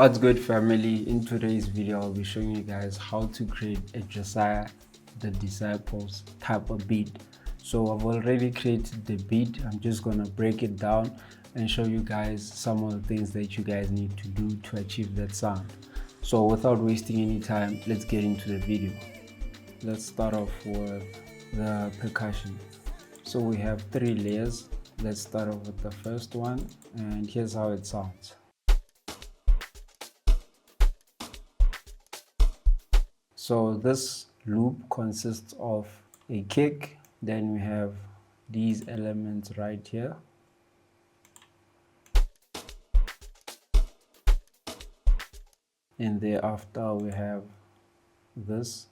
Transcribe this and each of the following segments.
What's good, family? In today's video I'll be showing you guys how to create a Josiah the Disciples type of beat. So I've already created the beat. I'm just gonna break it down and show you guys some of the things that you guys need to do to achieve that sound. So without wasting any time, let's get into the video. Let's start off with the percussion. So we have 3 layers. Let's start off with the first one, and here's how it sounds. So this loop consists of a kick, then we have these elements right here, and thereafter we have this.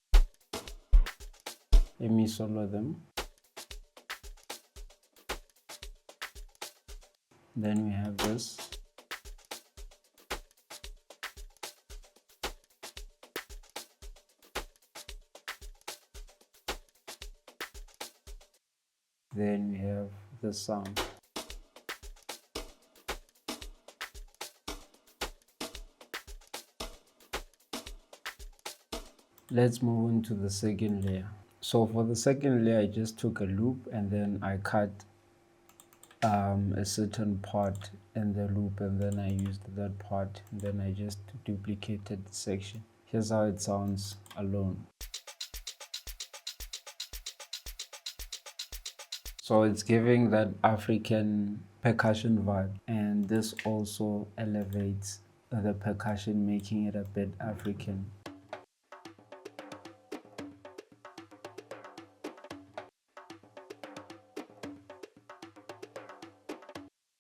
Let me solo them. Then we have this. Then we have the sound. Let's move into the second layer. So for the second layer, I just took a loop and then I cut a certain part in the loop, and then I used that part, and then I just duplicated the section. Here's how it sounds alone. So it's giving that African percussion vibe, and this also elevates the percussion, making it a bit African.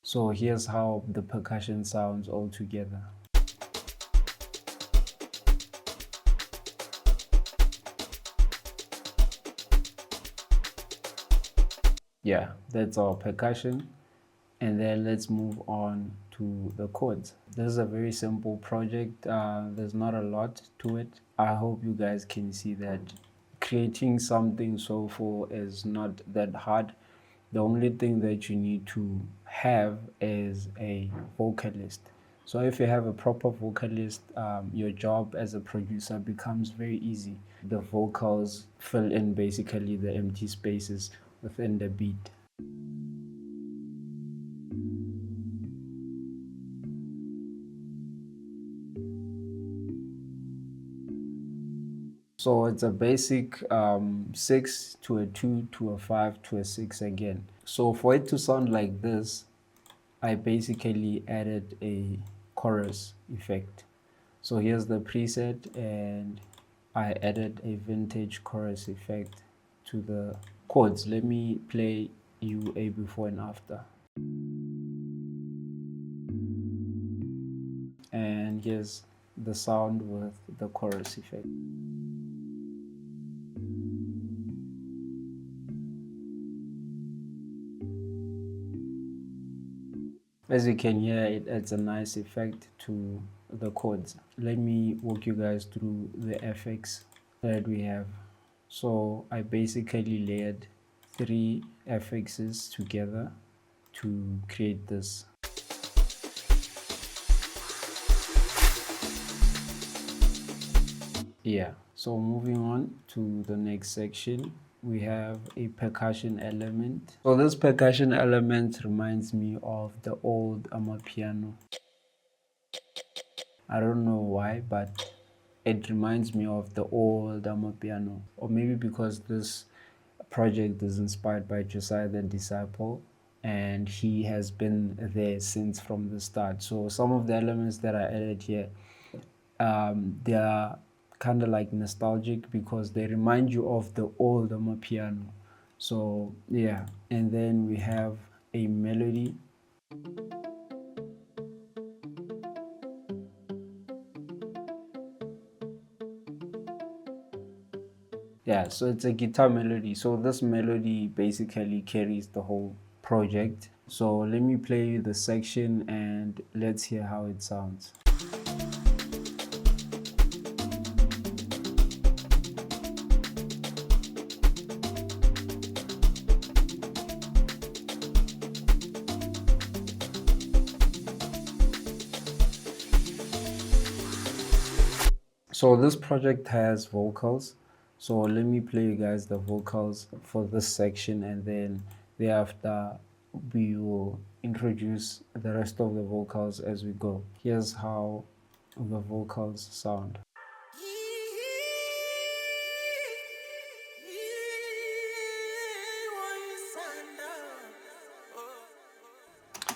So here's how the percussion sounds all together. Yeah, that's our percussion. And then let's move on to the chords. This is a very simple project. There's not a lot to it. I hope you guys can see that creating something soulful is not that hard. The only thing that you need to have is a vocalist. So if you have a proper vocalist, your job as a producer becomes very easy. The vocals fill in basically the empty spaces within the beat. So it's a basic 6 to a 2 to a 5 to a 6 again. So for it to sound like this, I basically added a chorus effect. So here's the preset, and I added a vintage chorus effect to the chords. Let me play you a before and after. And here's the sound with the chorus effect. As you can hear, it adds a nice effect to the chords. Let me walk you guys through the effects that we have. So I basically layered 3 FXs together to create this. Yeah, so moving on to the next section, we have a percussion element. So this percussion element reminds me of the old Amapiano. I don't know why, but it reminds me of the old Amapiano. Or maybe because this project is inspired by Josiah the Disciple, and he has been there since from the start. So some of the elements that I added here, they are kind of like nostalgic because they remind you of the old Amapiano. So yeah, and then we have a melody. Yeah, so it's a guitar melody. So this melody basically carries the whole project. So let me play you the section and let's hear how it sounds. So this project has vocals. So let me play you guys the vocals for this section, and then thereafter we will introduce the rest of the vocals as we go. Here's how the vocals sound.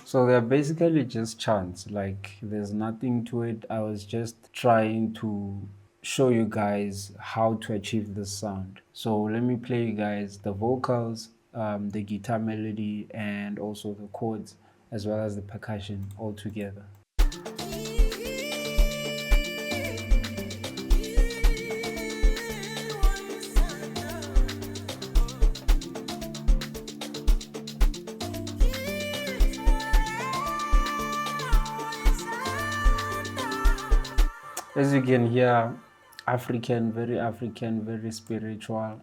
So they're basically just chants, like there's nothing to it. I was just trying to show you guys how to achieve this sound. So let me play you guys the vocals, the guitar melody, and also the chords, as well as the percussion all together. As you can hear, African, very spiritual,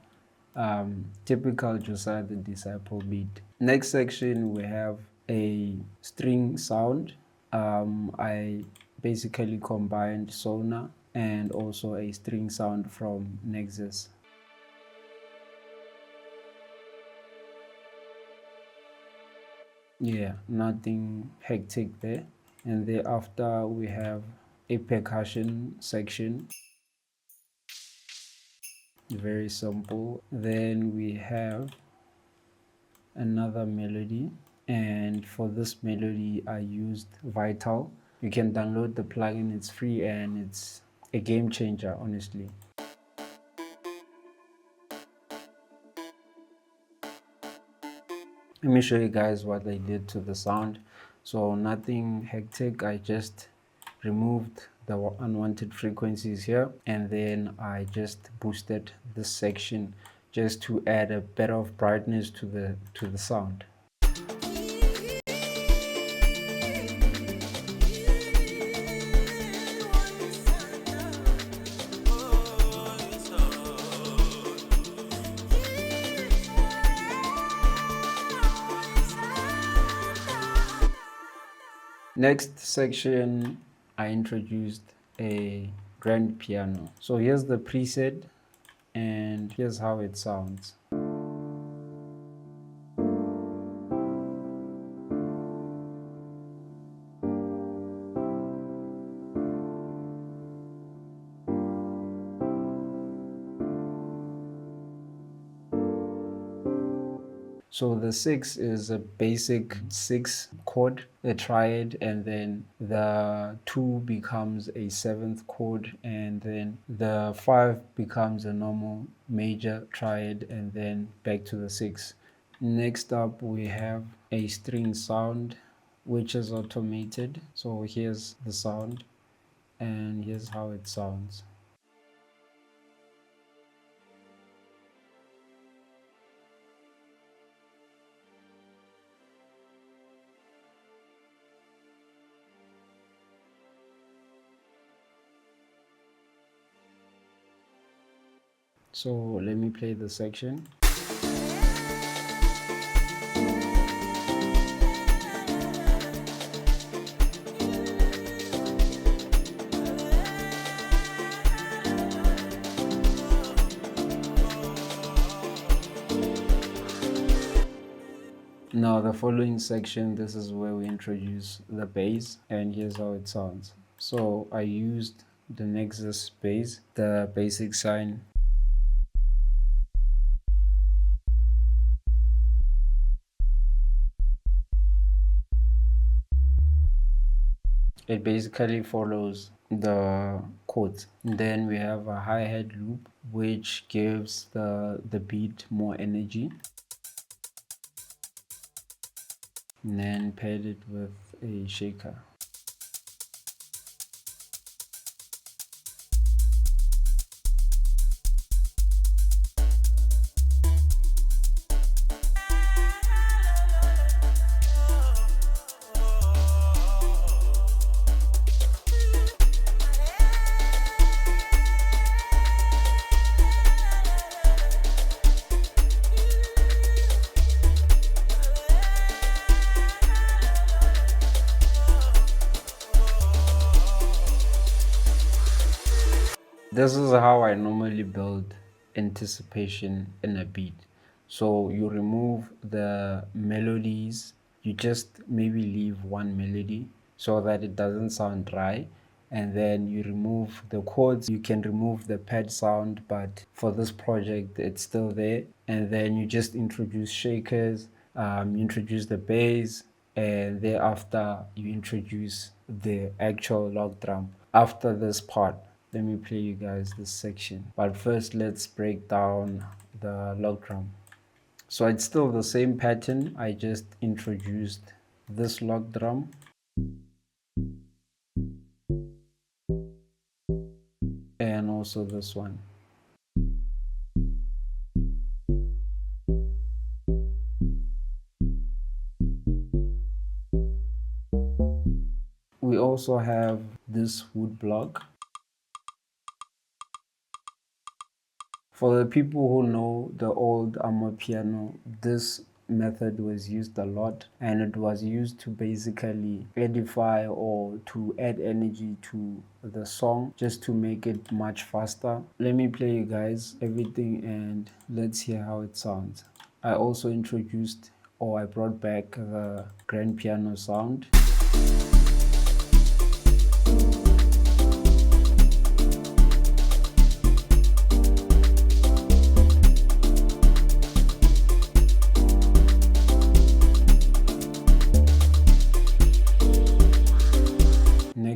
typical Josiah the Disciple beat. Next section, we have a string sound. I basically combined Sona and also a string sound from Nexus. Yeah, nothing hectic there. And thereafter, we have a percussion section. Very simple. Then we have another melody, and for this melody I used Vital. You can download the plugin, it's free and it's a game changer, honestly. Let me show you guys what I did to the sound. So nothing hectic, I just removed the unwanted frequencies here, and then I just boosted this section just to add a bit of brightness to the sound. Next section, I introduced a grand piano. So here's the preset and here's how it sounds. So the 6 is a basic 6 chord, a triad, and then the 2 becomes a 7th chord, and then the 5 becomes a normal major triad, and then back to the 6. Next up, we have a string sound, which is automated. So here's the sound, and here's how it sounds. So let me play the section. Now the following section, this is where we introduce the bass, and here's how it sounds. So I used the Nexus bass, the basic sign. It basically follows the chords. Then we have a hi-hat loop, which gives the beat more energy. And then paired it with a shaker. This is how I normally build anticipation in a beat. So you remove the melodies, you just maybe leave one melody so that it doesn't sound dry. And then you remove the chords. You can remove the pad sound, but for this project, it's still there. And then you just introduce shakers, you introduce the bass, and thereafter you introduce the actual log drum. After this part, let me play you guys this section, but first let's break down the log drum. So it's still the same pattern, I just introduced this log drum and also this one. We also have this wood block. For the people who know the old Amapiano, this method was used a lot, and it was used to basically edify or to add energy to the song just to make it much faster. Let me play you guys everything and let's hear how it sounds. I also introduced, or I brought back, the grand piano sound.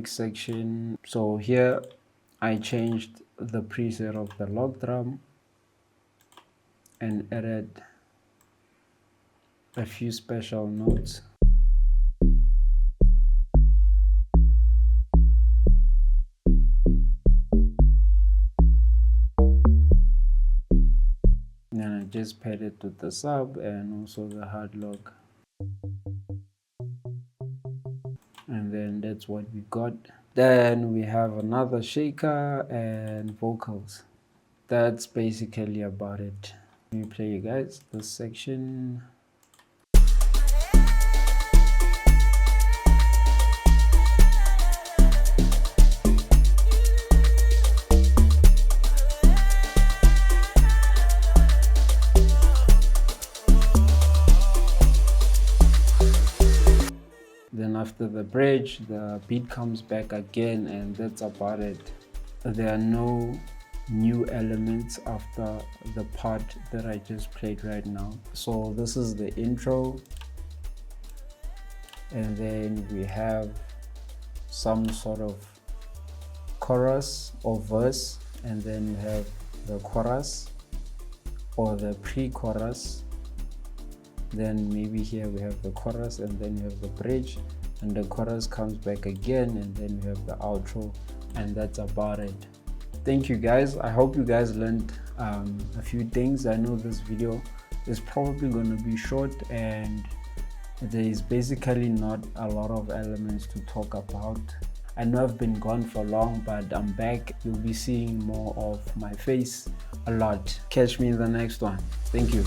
Section. So here I changed the preset of the log drum and added a few special notes. Then I just paired it with the sub and also the hard log. And then that's what we got. Then we have another shaker and vocals. That's basically about it. Let me play you guys this section. Then after the bridge, the beat comes back again, and that's about it. There are no new elements after the part that I just played right now. So this is the intro, and then we have some sort of chorus or verse, and then we have the chorus or the pre-chorus. Then maybe here we have the chorus, and then we have the bridge, and the chorus comes back again, and then we have the outro, and that's about it. Thank you guys. I hope you guys learned a few things. I know this video is probably going to be short, and there is basically not a lot of elements to talk about. I know I've been gone for long, but I'm back. You'll be seeing more of my face a lot. Catch me in the next one. Thank you.